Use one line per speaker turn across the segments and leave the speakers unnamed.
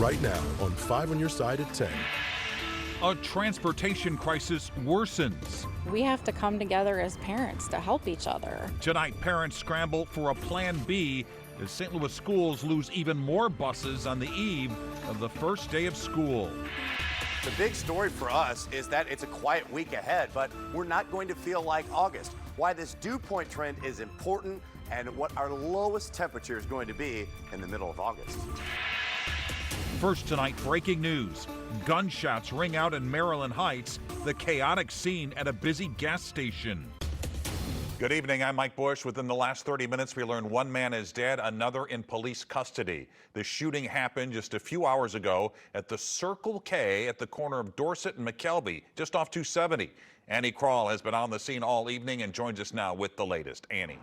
right now on 5 on Your Side at 10.
A transportation crisis worsens.
We have to come together as parents to help each other.
Tonight, parents scramble for a plan B as St. Louis schools lose even more buses on the eve of the first day of school.
The big story for us is that it's a quiet week ahead, but we're not going to feel like August. Why this dew point trend is important and what our lowest temperature is going to be in the middle of August.
First tonight, breaking news. Gunshots ring out in Maryland Heights, the chaotic scene at a busy gas station. Good evening, I'm Mike Bush. Within the last 30 minutes, we learned one man is dead, another in police custody. The shooting happened just a few hours ago at the Circle K at the corner of Dorset and McKelvey, just off 270. Annie Krall has been on the scene all evening and joins us now with the latest. Annie.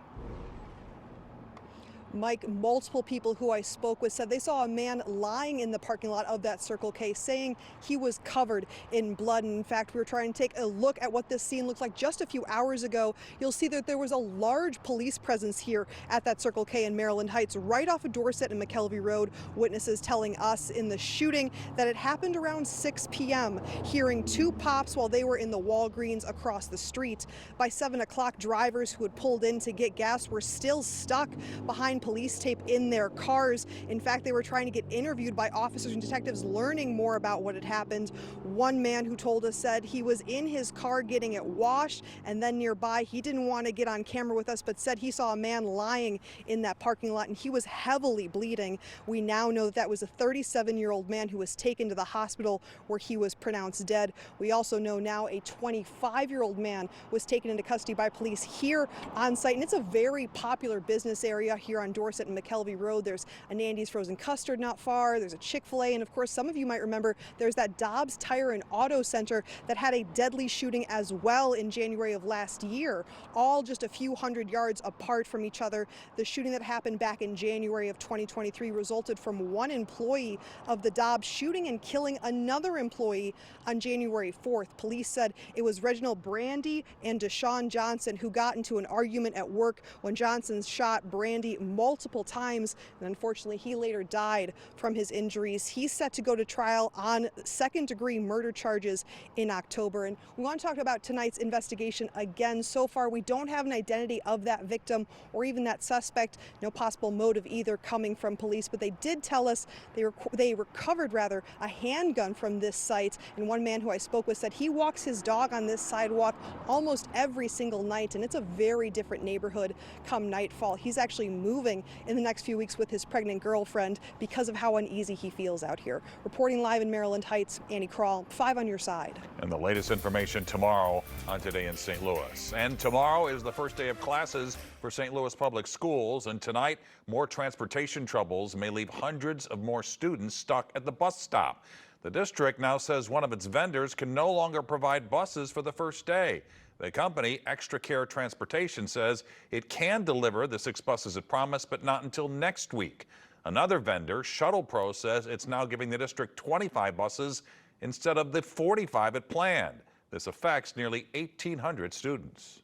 Mike, multiple people who I spoke with said they saw a man lying in the parking lot of that Circle K, saying he was covered in blood. And in fact, we were trying to take a look at what this scene looked like just a few hours ago. You'll see that there was a large police presence here at that Circle K in Maryland Heights, right off of Dorset and McKelvey Road. Witnesses telling us in the shooting that it happened around 6 p.m., hearing two pops while they were in the Walgreens across the street. By 7 o'clock, drivers who had pulled in to get gas were still stuck behind police tape in their cars. In fact, they were trying to get interviewed by officers and detectives, learning more about what had happened. One man who told us said he was in his car getting it washed, and then nearby, he didn't want to get on camera with us, but said he saw a man lying in that parking lot and he was heavily bleeding. We now know that was a 37-year-old man who was taken to the hospital where he was pronounced dead. We also know now a 25-year-old man was taken into custody by police here on site, and it's a very popular business area here on Dorset and McKelvey Road. There's a Nandy's Frozen Custard not far. There's a Chick-fil-A, and of course, some of you might remember there's that Dobbs Tire and Auto Center that had a deadly shooting as well in January of last year, all just a few hundred yards apart from each other. The shooting that happened back in January of 2023 resulted from one employee of the Dobbs shooting and killing another employee on January 4th. Police said it was Reginald Brandy and Deshaun Johnson who got into an argument at work when Johnson shot Brandy multiple times, and unfortunately he later died from his injuries. He's set to go to trial on second-degree murder charges in October, and we want to talk about tonight's investigation again. So far, we don't have an identity of that victim or even that suspect, no possible motive either coming from police, but they did tell us they recovered a handgun from this site, and one man who I spoke with said he walks his dog on this sidewalk almost every single night, and it's a very different neighborhood come nightfall. He's actually moving in the next few weeks with his pregnant girlfriend because of how uneasy he feels out here. Reporting live in Maryland Heights, Annie Krall, 5 on Your Side.
And the latest information tomorrow on Today in St. Louis. And tomorrow is the first day of classes for St. Louis Public Schools. And tonight, more transportation troubles may leave hundreds of more students stuck at the bus stop. The district now says one of its vendors can no longer provide buses for the first day. The company, Extra Care Transportation, says it can deliver the 6 buses it promised, but not until next week. Another vendor, Shuttle Pro, says it's now giving the district 25 buses instead of the 45 it planned. This affects nearly 1,800 students.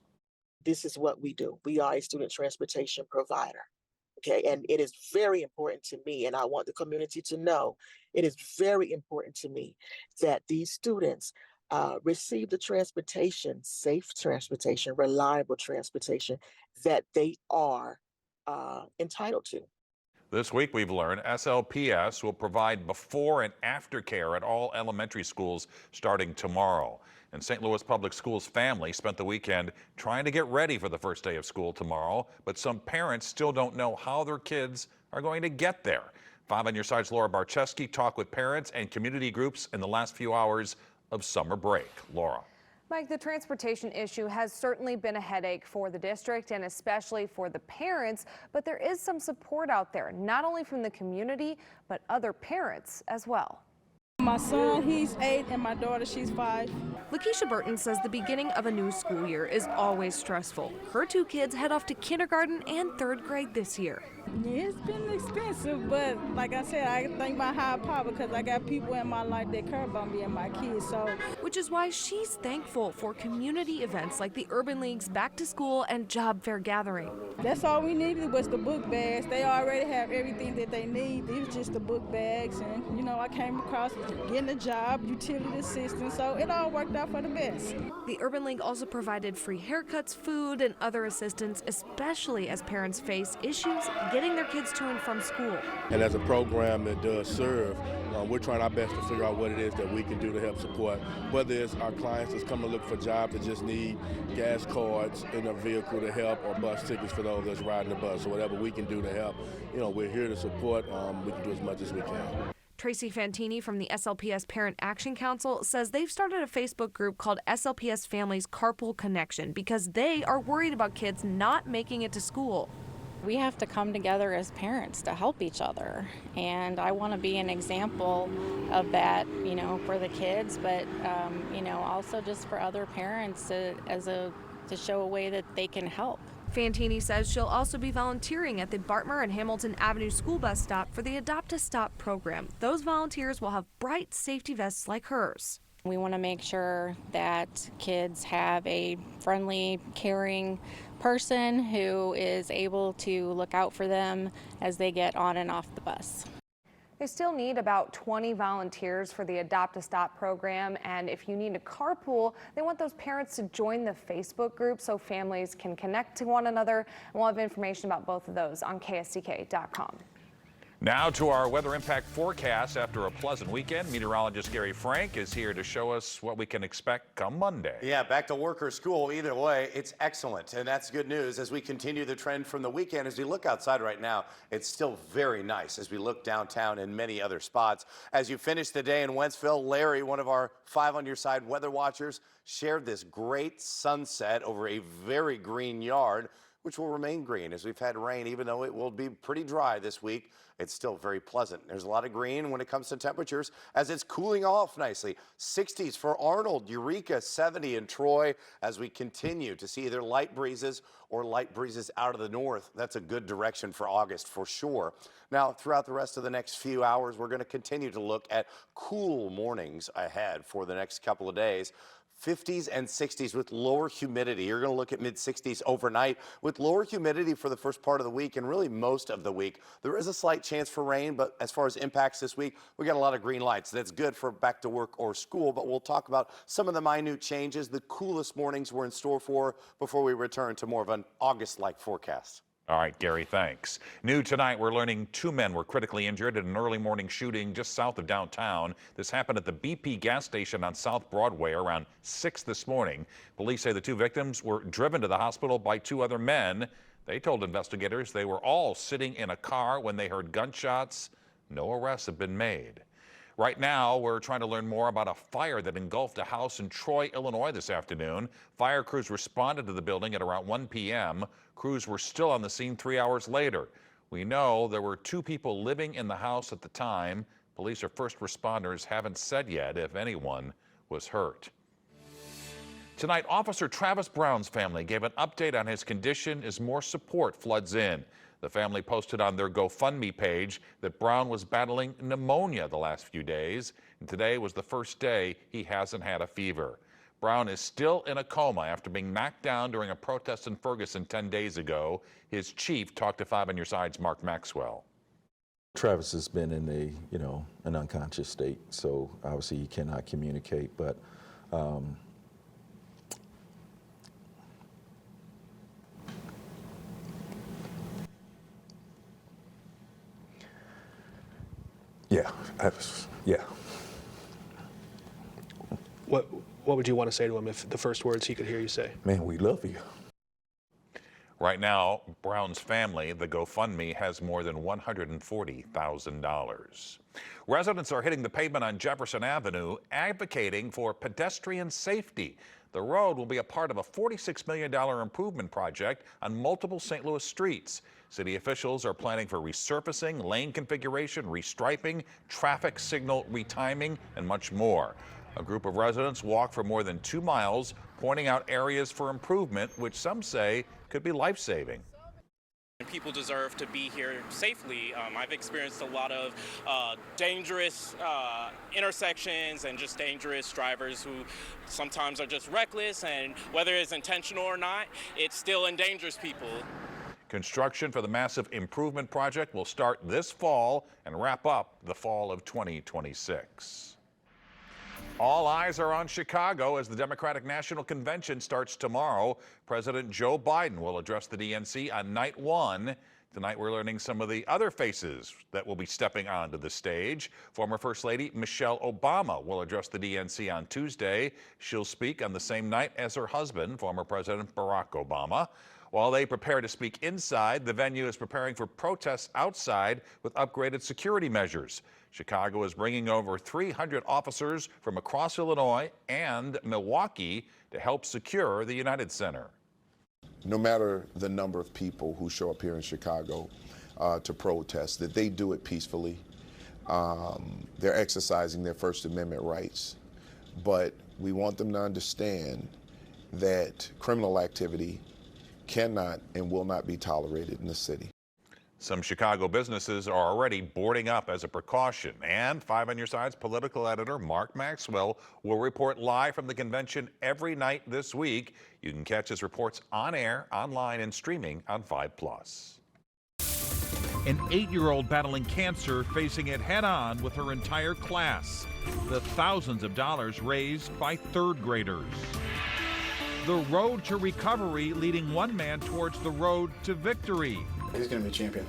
This is what we do. We are a student transportation provider. Okay, and it is very important to me, and I want the community to know, it is very important to me that these students receive the transportation, safe transportation, reliable transportation that they are entitled to.
This week we've learned SLPS will provide before and after care at all elementary schools starting tomorrow. And St. Louis Public Schools family spent the weekend trying to get ready for the first day of school tomorrow, but some parents still don't know how their kids are going to get there. 5 on Your Side's Laura Barczewski talked with parents and community groups in the last few hours of summer break. Laura.
Mike, the transportation issue has certainly been a headache for the district and especially for the parents, but there is some support out there, not only from the community, but other parents as well.
My son, he's 8, and my daughter, she's 5.
Lakeisha Burton says the beginning of a new school year is always stressful. Her 2 kids head off to kindergarten and 3rd grade this year.
Yeah, it's been expensive, but like I said, I thank my higher power because I got people in my life that care about me and my kids. So,
Which is why she's thankful for community events like the Urban League's Back to School and Job Fair gathering.
that's all we needed was the book bags. They already have everything that they need. It was just the book bags. And, you know, I came across getting a job, utility assistance, so it all worked out for the best.
The Urban League also provided free haircuts, food, and other assistance, especially as parents face issues getting their kids to and from school.
And as a program that does serve, we're trying our best to figure out what it is that we can do to help support, whether it's our clients that's come to look for jobs that just need gas cards in a vehicle to help, or bus tickets for those that's riding the bus. So whatever we can do to help, you know, we're here to support. We can do as much as we can.
Tracy Fantini from the SLPS Parent Action Council says they've started a Facebook group called SLPS Families Carpool Connection because they are worried about kids not making it to school.
We have to come together as parents to help each other, and I want to be an example of that, you know, for the kids, but you know, also just for other parents to show a way that they can help.
Fantini says she'll also be volunteering at the Bartmer and Hamilton Avenue school bus stop for the Adopt a Stop program. Those volunteers will have bright safety vests like hers.
We want to make sure that kids have a friendly, caring person who is able to look out for them as they get on and off the bus.
They still need about 20 volunteers for the Adopt a Stop program, and if you need a carpool, they want those parents to join the Facebook group so families can connect to one another. And we'll have information about both of those on KSDK.com.
Now to our weather impact forecast. After a pleasant weekend, meteorologist Gary Frank is here to show us what we can expect come Monday.
Yeah, back to work or school, either way, it's excellent. And that's good news as we continue the trend from the weekend. As we look outside right now, it's still very nice as we look downtown and many other spots. As you finish the day in Wentzville, Larry, one of our 5 on your side weather watchers, shared this great sunset over a very green yard, which will remain green as we've had rain. Even though it will be pretty dry this week, it's still very pleasant. There's a lot of green when it comes to temperatures as it's cooling off nicely. 60s for Arnold, Eureka, 70 in Troy as we continue to see either light breezes or light breezes out of the north. That's a good direction for August for sure. Now, throughout the rest of the next few hours, we're going to continue to look at cool mornings ahead for the next couple of days. 50s and 60s with lower humidity. You're going to look at mid-60s overnight with lower humidity for the first part of the week and really most of the week. There is a slight chance for rain, but as far as impacts this week, we got a lot of green lights. That's good for back to work or school, but we'll talk about some of the minute changes, the coolest mornings we're in store for before we return to more of an August-like forecast.
All right, Gary, thanks. New tonight, we're learning 2 men were critically injured in an early morning shooting just south of downtown. This happened at the BP gas station on South Broadway around 6 this morning. Police say the 2 victims were driven to the hospital by 2 other men. They told investigators they were all sitting in a car when they heard gunshots. No arrests have been made. Right now, we're trying to learn more about a fire that engulfed a house in Troy, Illinois this afternoon. Fire crews responded to the building at around 1 p.m. Crews were still on the scene 3 hours later. We know there were 2 people living in the house at the time. Police or first responders haven't said yet if anyone was hurt. Tonight, Officer Travis Brown's family gave an update on his condition as more support floods in. The family posted on their GoFundMe page that Brown was battling pneumonia the last few days, and today was the first day he hasn't had a fever. Brown is still in a coma after being knocked down during a protest in Ferguson 10 days ago. His chief talked to 5 on your side's Mark Maxwell.
Travis has been in an unconscious state, so obviously he cannot communicate, but yeah.
What would you want to say to him if the first words he could hear you say?
Man, we love you.
Right now, Brown's family, the GoFundMe, has more than $140,000. Residents are hitting the pavement on Jefferson Avenue, advocating for pedestrian safety. The road will be a part of a $46 million improvement project on multiple St. Louis streets. City officials are planning for resurfacing, lane configuration, restriping, traffic signal retiming, and much more. A group of residents walked for more than 2 miles, pointing out areas for improvement, which some say could be life-saving.
People deserve to be here safely. I've experienced a lot of dangerous intersections and just dangerous drivers who sometimes are just reckless, and whether it's intentional or not, it still endangers people.
Construction for the massive improvement project will start this fall and wrap up the fall of 2026. All eyes are on Chicago as the Democratic National Convention starts tomorrow. President Joe Biden will address the DNC on night one. Tonight we're learning some of the other faces that will be stepping onto the stage. Former First Lady Michelle Obama will address the DNC on Tuesday. She'll speak on the same night as her husband, former President Barack Obama. While they prepare to speak inside, the venue is preparing for protests outside with upgraded security measures. Chicago is bringing over 300 officers from across Illinois and Milwaukee to help secure the United Center.
No matter the number of people who show up here in Chicago to protest, that they do it peacefully. They're exercising their First Amendment rights. But we want them to understand that criminal activity cannot and will not be tolerated in the city.
Some Chicago businesses are already boarding up as a precaution. And 5 on Your Side's political editor Mark Maxwell will report live from the convention every night this week. You can catch his reports on air, online, and streaming on 5+.
An 8-year-old battling cancer facing it head-on with her entire class. The thousands of dollars raised by third graders. The road to recovery leading one man towards the road to victory.
He's going to be champion.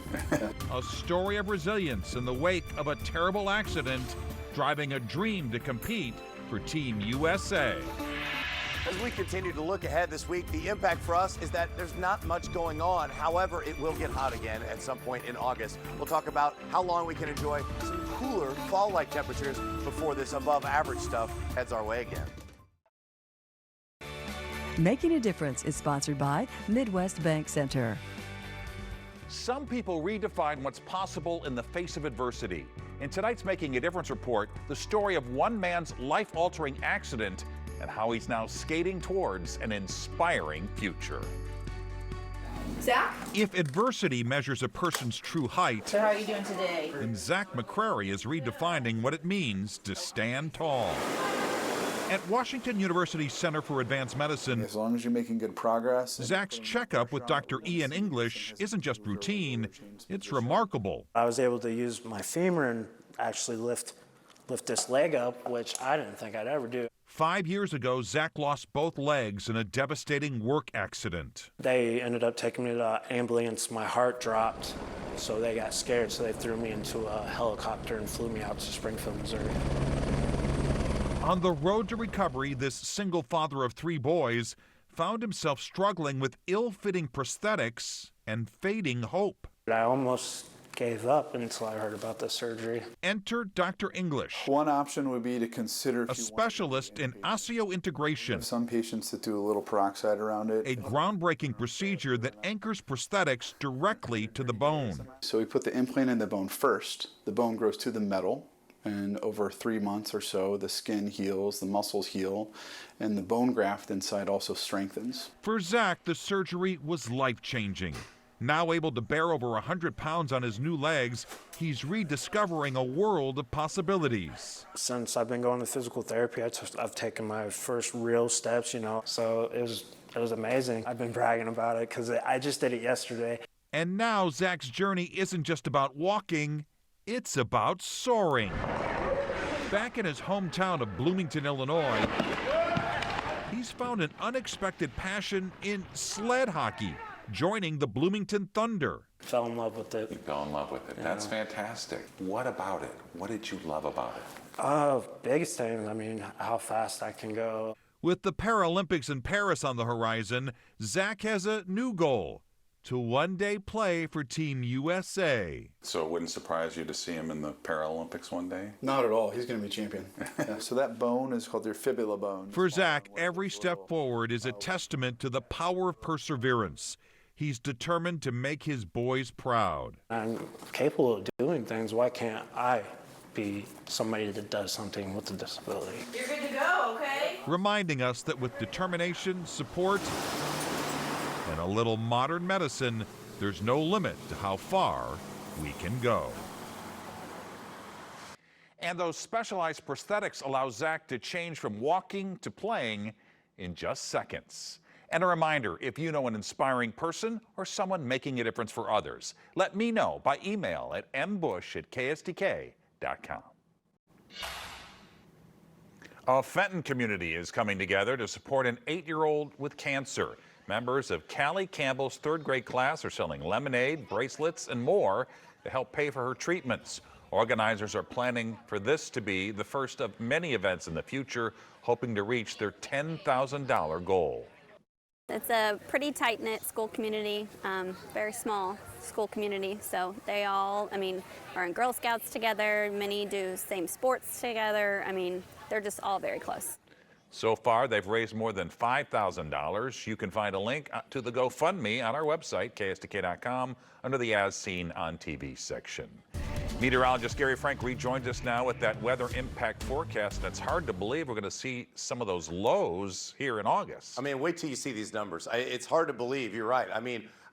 A story of resilience in the wake of a terrible accident, driving a dream to compete for Team USA.
As we continue to look ahead this week, the impact for us is that there's not much going on. However, it will get hot again at some point in August. We'll talk about how long we can enjoy some cooler fall-like temperatures before this above-average stuff heads our way again.
Making a Difference is sponsored by Midwest Bank Center.
Some people redefine what's possible in the face of adversity. In tonight's Making a Difference report, the story of one man's life-altering accident and how he's now skating towards an inspiring future.
Zach?
If adversity measures a person's true height,
So how are you doing today?
then Zach McCrary is redefining what it means to stand tall. At Washington University Center for Advanced Medicine,
As long as you're making good progress.
Zach's checkup with Dr. Ian English isn't just routine, it's remarkable.
I was able to use my femur and actually lift this leg up, which I didn't think I'd ever do.
5 years ago, Zach lost both legs in a devastating work accident.
They ended up taking me to the ambulance. My heart dropped, so they got scared, so they threw me into a helicopter and flew me out to Springfield, Missouri.
On the road to recovery, this single father of 3 boys found himself struggling with ill-fitting prosthetics and fading hope.
I almost gave up until I heard about the surgery.
Enter Dr. English.
One option would be to consider
a specialist in osseointegration.
Some patients that do a little peroxide around it.
A groundbreaking procedure that anchors prosthetics directly to the bone.
So we put the implant in the bone first. The bone grows to the metal. And over 3 months or so, the skin heals, the muscles heal, and the bone graft inside also strengthens.
For Zach, the surgery was life-changing. Now able to bear over 100 pounds on his new legs, he's rediscovering a world of possibilities.
Since I've been going to physical therapy, I've taken my first real steps, so it was amazing. I've been bragging about it because I just did it yesterday.
And now Zach's journey isn't just about walking, it's about soaring. Back in his hometown of Bloomington, Illinois, he's found an unexpected passion in sled hockey, joining the Bloomington Thunder.
Fell in love with it.
You fell in love with it. That's fantastic. What about it? What did you love about it?
Biggest thing, how fast I can go.
With the Paralympics in Paris on the horizon, Zach has a new goal: to one day play for Team USA.
So it wouldn't surprise you to see him in the Paralympics one day?
Not at all. He's going to be champion. So that bone is called your fibula bone.
For Zach, every step forward is a testament to the power of perseverance. He's determined to make his boys proud.
I'm capable of doing things. Why can't I be somebody that does something with a disability?
You're good to go, okay?
Reminding us that with determination, support, and a little modern medicine, there's no limit to how far we can go.
And those specialized prosthetics allow Zach to change from walking to playing in just seconds. And a reminder, if you know an inspiring person or someone making a difference for others, let me know by email at mbush@ksdk.com. A Fenton community is coming together to support an 8-year-old with cancer. Members of Callie Campbell's 3rd grade class are selling lemonade, bracelets, and more to help pay for her treatments. Organizers are planning for this to be the first of many events in the future, hoping to reach their $10,000 goal.
It's a pretty tight-knit school community, very small school community. So they all, are in Girl Scouts together. Many do same sports together. They're just all very close.
So far, they've raised more than $5,000. You can find a link to the GoFundMe on our website, ksdk.com, under the As Seen on TV section. Meteorologist Gary Frank rejoins us now with that weather impact forecast. That's hard to believe we're going to see some of those lows here in August.
Wait till you see these numbers. It's hard to believe. You're right.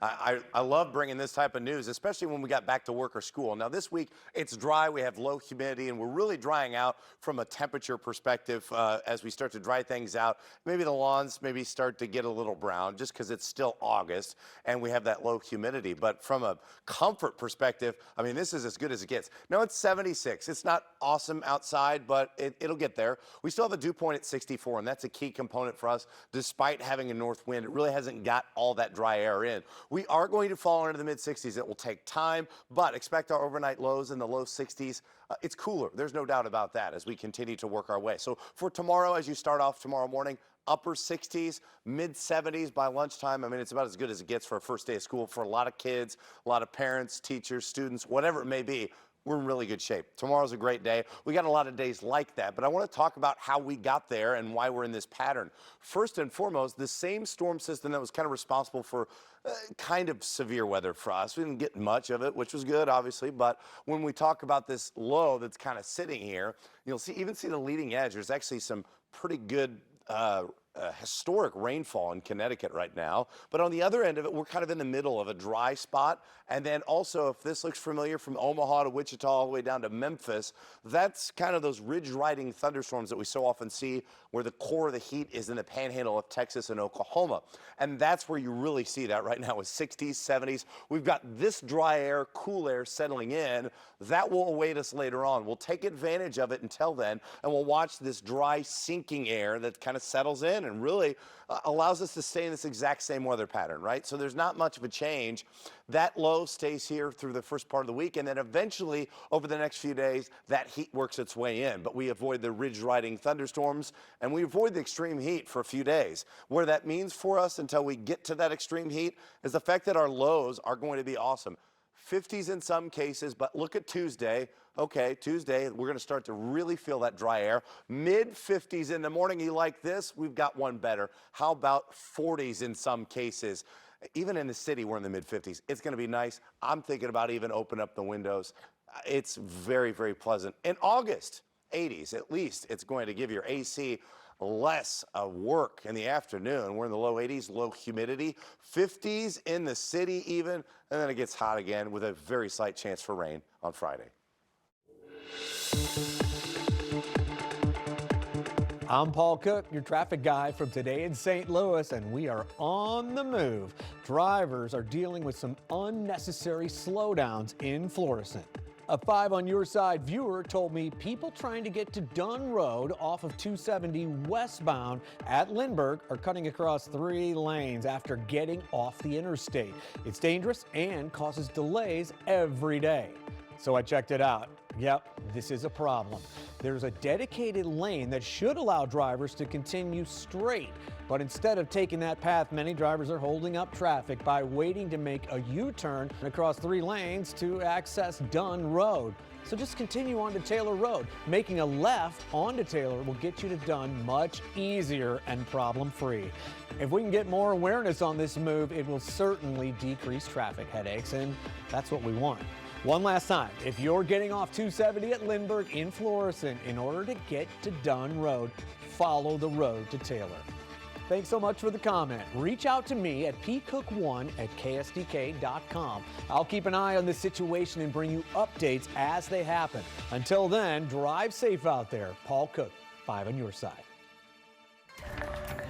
I love bringing this type of news, especially when we got back to work or school. Now, this week, it's dry. We have low humidity, and we're really drying out from a temperature perspective as we start to dry things out. Maybe the lawns maybe start to get a little brown just because it's still August, and we have that low humidity. But from a comfort perspective, this is as good as it gets. Now, it's 76. It's not awesome outside, but it'll get there. We still have a dew point at 64, and that's a key component for us. Despite having a north wind, it really hasn't got all that dry air in. We are going to fall into the mid-60s. It will take time, but expect our overnight lows in the low 60s. It's cooler. There's no doubt about that as we continue to work our way. So for tomorrow, as you start off tomorrow morning, upper 60s, mid 70s by lunchtime. It's about as good as it gets for a first day of school for a lot of kids, a lot of parents, teachers, students, whatever it may be. We're in really good shape. Tomorrow's a great day. We got a lot of days like that, but I want to talk about how we got there and why we're in this pattern. First and foremost, the same storm system that was kind of responsible for kind of severe weather for us. We didn't get much of it, which was good, obviously, but when we talk about this low that's kind of sitting here, you'll see the leading edge. There's actually some pretty good historic rainfall in Connecticut right now. But on the other end of it, we're kind of in the middle of a dry spot. And then also, if this looks familiar, from Omaha to Wichita all the way down to Memphis, that's kind of those ridge-riding thunderstorms that we so often see where the core of the heat is in the panhandle of Texas and Oklahoma. And that's where you really see that right now with 60s, 70s. We've got this dry air, cool air settling in. That will await us later on. We'll take advantage of it until then, and we'll watch this dry, sinking air that kind of settles in and really allows us to stay in this exact same weather pattern, right? So there's not much of a change. That low stays here through the first part of the week, and then eventually over the next few days, that heat works its way in. But we avoid the ridge-riding thunderstorms, and we avoid the extreme heat for a few days. Where that means for us until we get to that extreme heat is the fact that our lows are going to be awesome. 50s in some cases, but look at Tuesday. Okay, Tuesday, we're going to start to really feel that dry air. Mid-50s in the morning, you like this? We've got one better. How about 40s in some cases? Even in the city, we're in the mid-50s. It's going to be nice. I'm thinking about even open up the windows. It's very, very pleasant. In August, 80s at least, it's going to give your AC less work in the afternoon. We're in the low 80s, low humidity, 50s in the city even, and then it gets hot again with a very slight chance for rain on Friday.
I'm Paul Cook, your traffic guy from Today in St. Louis, and we are on the move. Drivers are dealing with some unnecessary slowdowns in Florissant. A 5 on Your Side viewer told me people trying to get to Dunn Road off of 270 westbound at Lindbergh are cutting across 3 lanes after getting off the interstate. It's dangerous and causes delays every day. So I checked it out. Yep, this is a problem. There's a dedicated lane that should allow drivers to continue straight, but instead of taking that path, many drivers are holding up traffic by waiting to make a U-turn across 3 lanes to access Dunn Road. So just continue on to Taylor Road. Making a left onto Taylor will get you to Dunn much easier and problem-free. If we can get more awareness on this move, it will certainly decrease traffic headaches, and that's what we want. One last time, if you're getting off 270 at Lindbergh in Florissant, in order to get to Dunn Road, follow the road to Taylor. Thanks so much for the comment. Reach out to me at pcook1@ksdk.com. I'll keep an eye on this situation and bring you updates as they happen. Until then, drive safe out there. Paul Cook, 5 on your side.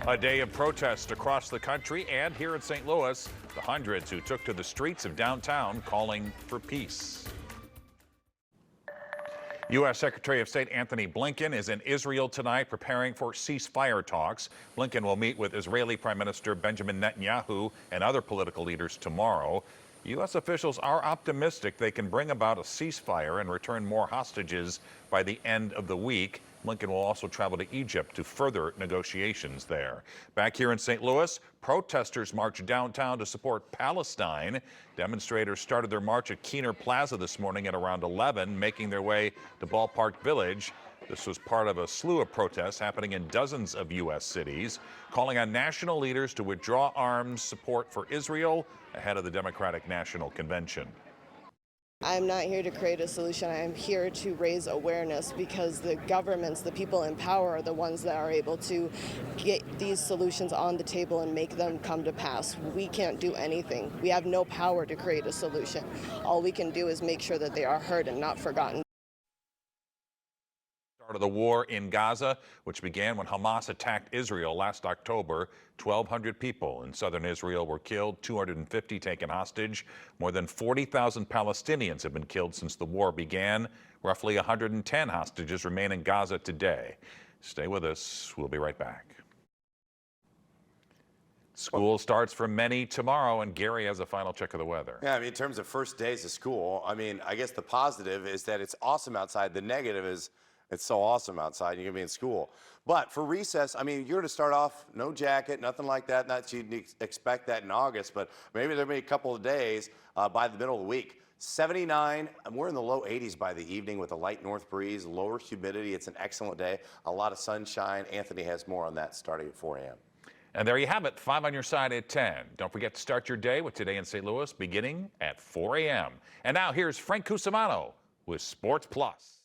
A day of protest across the country and here in St. Louis, the hundreds who took to the streets of downtown calling for peace. U.S. Secretary of State Anthony Blinken is in Israel tonight preparing for ceasefire talks. Blinken will meet with Israeli Prime Minister Benjamin Netanyahu and other political leaders tomorrow. U.S. officials are optimistic they can bring about a ceasefire and return more hostages by the end of the week. Blinken will also travel to Egypt to further negotiations there. Back here in St. Louis, protesters marched downtown to support Palestine. Demonstrators started their march at Keener Plaza this morning at around 11, making their way to Ballpark Village. This was part of a slew of protests happening in dozens of U.S. cities, calling on national leaders to withdraw arms support for Israel ahead of the Democratic National Convention.
I'm not here to create a solution. I'm here to raise awareness because the governments, the people in power are the ones that are able to get these solutions on the table and make them come to pass. We can't do anything. We have no power to create a solution. All we can do is make sure that they are heard and not forgotten.
Start of the war in Gaza, which began when Hamas attacked Israel last October. 1,200 people in southern Israel were killed, 250 taken hostage. More than 40,000 Palestinians have been killed since the war began. Roughly 110 hostages remain in Gaza today. Stay with us. We'll be right back. School starts for many tomorrow, and Gary has a final check of the weather.
Yeah, I mean, in terms of first days of school, I mean, I guess the positive is that it's awesome outside. The negative is it's so awesome outside, you're going to be in school. But for recess, I mean, you're going to start off no jacket, nothing like that. Not you'd expect that in August, but maybe there'll be a couple of days by the middle of the week. 79, and we're in the low 80s by the evening with a light north breeze, lower humidity. It's an excellent day, a lot of sunshine. Anthony has more on that starting at 4 a.m.
And there you have it, 5 on your side at 10. Don't forget to start your day with Today in St. Louis beginning at 4 a.m. And now here's Frank Cusimano with Sports Plus.